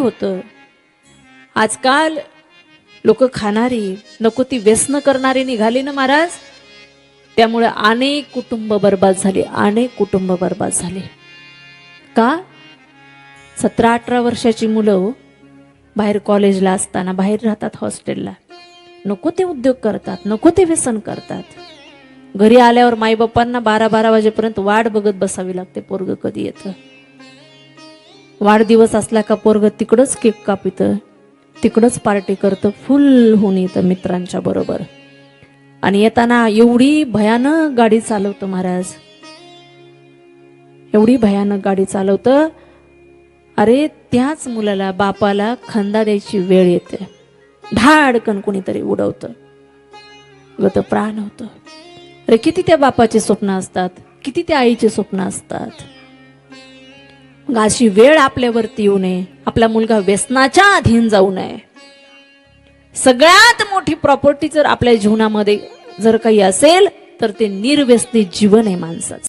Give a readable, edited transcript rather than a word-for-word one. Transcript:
होतं? आजकाल लोक खाणारी, नको ती व्यसन करणारी निघाली ना महाराज. त्यामुळे अनेक कुटुंब बर्बाद झाले, अनेक कुटुंब बर्बाद झाले. का? 17-18 वर्षाची मुलं बाहेर कॉलेजला असताना बाहेर राहतात, हॉस्टेलला. नको ते उद्योग करतात, नको ते व्यसन करतात. घरी आल्यावर माईबापांना 12-12 वाजेपर्यंत वाट बघत बसावी लागते, पोरग कधी येतं. वाढदिवस असला का पोरग तिकडच केक कापितं, तिकडच पार्टी करतं, फुल होऊन येतं मित्रांच्या बरोबर. आणि येताना एवढी भयानक गाडी चालवतं महाराज, एवढी भयानक गाडी चालवतं. अरे त्याच मुलाला, बापाला खंदा द्यायची वेळ येते, धाडकन कोणीतरी उडवतं, गत प्राण होतं. अरे किती त्या बापाचे स्वप्न असतात, किती त्या आईचे स्वप्न असतात. मग अशी वेळ आपल्यावरती येऊ नये, आपला मुलगा व्यसनाच्या अधीन जाऊ नये. सगळ्यात मोठी प्रॉपर्टी जर आपल्या जीवनामध्ये जर काही असेल तर ते निर्व्यसनी जीवन आहे माणसाचं.